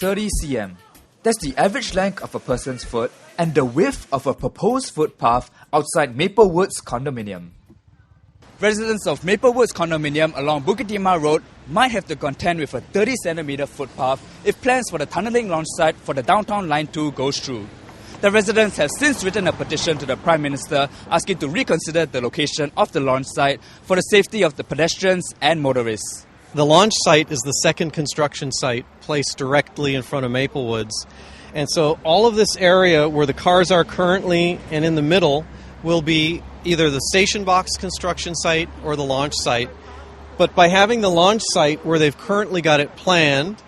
30 cm. That's the average length of a person's foot and the width of a proposed footpath outside Maplewoods condominium. Residents of Maplewoods condominium along Bukit Timah Road might have to contend with a 30 cm footpath if plans for the tunnelling launch site for the Downtown Line 2 goes through. The residents have since written a petition to the Prime Minister asking to reconsider the location of the launch site for the safety of the pedestrians and motorists. The launch site is the second construction site placed directly in front of Maplewoods. And so all of this area where the cars are currently and in the middle will be either the station box construction site or the launch site. But by having the launch site where they've currently got it planned,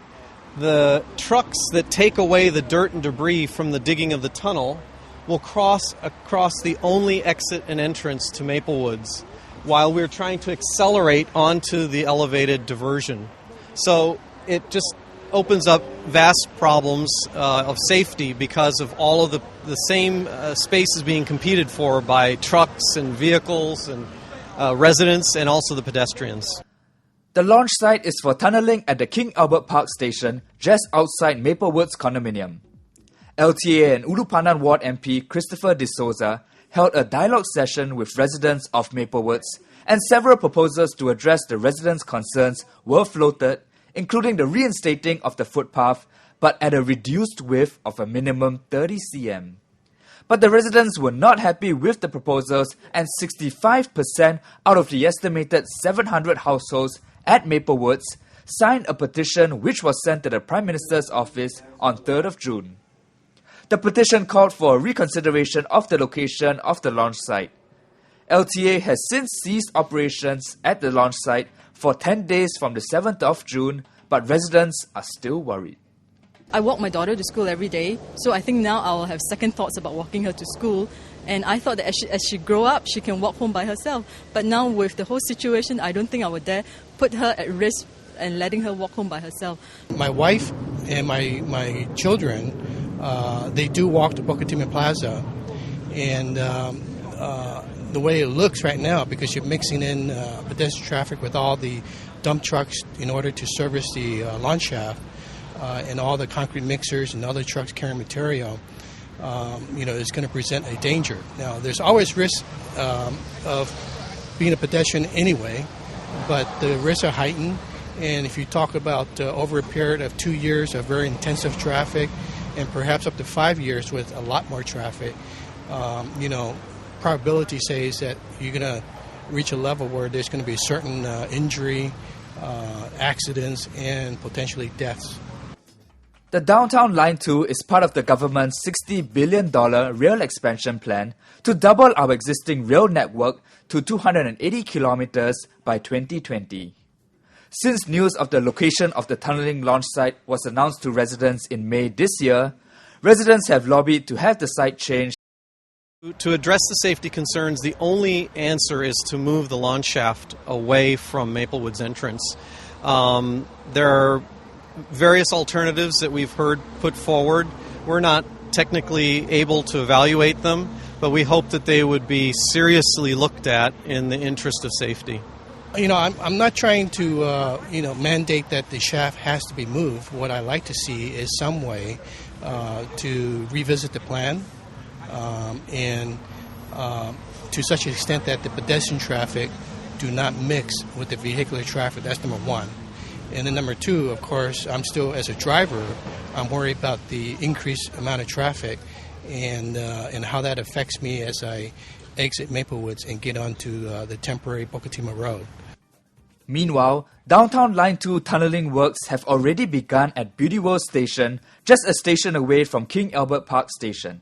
the trucks that take away the dirt and debris from the digging of the tunnel will cross across the only exit and entrance to Maplewoods while we're trying to accelerate onto the elevated diversion. So it just opens up vast problems of safety because of all of the same spaces being competed for by trucks and vehicles and residents and also the pedestrians. The launch site is for tunnelling at the King Albert Park station just outside Maplewoods condominium. LTA and Ulu Pandan Ward MP Christopher De Souza held a dialogue session with residents of Maplewoods, and several proposals to address the residents' concerns were floated, including the reinstating of the footpath, but at a reduced width of a minimum 30 cm. But the residents were not happy with the proposals, and 65% out of the estimated 700 households at Maplewoods signed a petition which was sent to the Prime Minister's office on 3rd of June. The petition called for a reconsideration of the location of the launch site. LTA has since ceased operations at the launch site for 10 days from the 7th of June, but residents are still worried. I walk my daughter to school every day, so I think now I will have second thoughts about walking her to school. And I thought that as she grow up, she can walk home by herself. But now with the whole situation, I don't think I would dare put her at risk and letting her walk home by herself. My wife and my children, they do walk to Bukit Timah Plaza. And the way it looks right now, because you're mixing in pedestrian traffic with all the dump trucks in order to service the launch shaft, and all the concrete mixers and other trucks carrying material, is going to present a danger. Now, there's always risk of being a pedestrian anyway, but the risks are heightened. And if you talk about over a period of 2 years of very intensive traffic, and perhaps up to 5 years with a lot more traffic, probability says that you're going to reach a level where there's going to be certain injury, accidents, and potentially deaths. The Downtown Line 2 is part of the government's $60 billion rail expansion plan to double our existing rail network to 280 kilometers by 2020. Since news of the location of the tunnelling launch site was announced to residents in May this year, residents have lobbied to have the site changed. To address the safety concerns, the only answer is to move the launch shaft away from Maplewoods entrance. There are various alternatives that we've heard put forward. We're not technically able to evaluate them, but we hope that they would be seriously looked at in the interest of safety. I'm not trying to, mandate that the shaft has to be moved. What I like to see is some way to revisit the plan and to such an extent that the pedestrian traffic do not mix with the vehicular traffic. That's number one. And then number two, of course, I'm still, as a driver, I'm worried about the increased amount of traffic and how that affects me as I exit Maplewoods and get onto the temporary Bukit Timah Road. Meanwhile, Downtown Line 2 tunnelling works have already begun at Beauty World Station, just a station away from King Albert Park Station.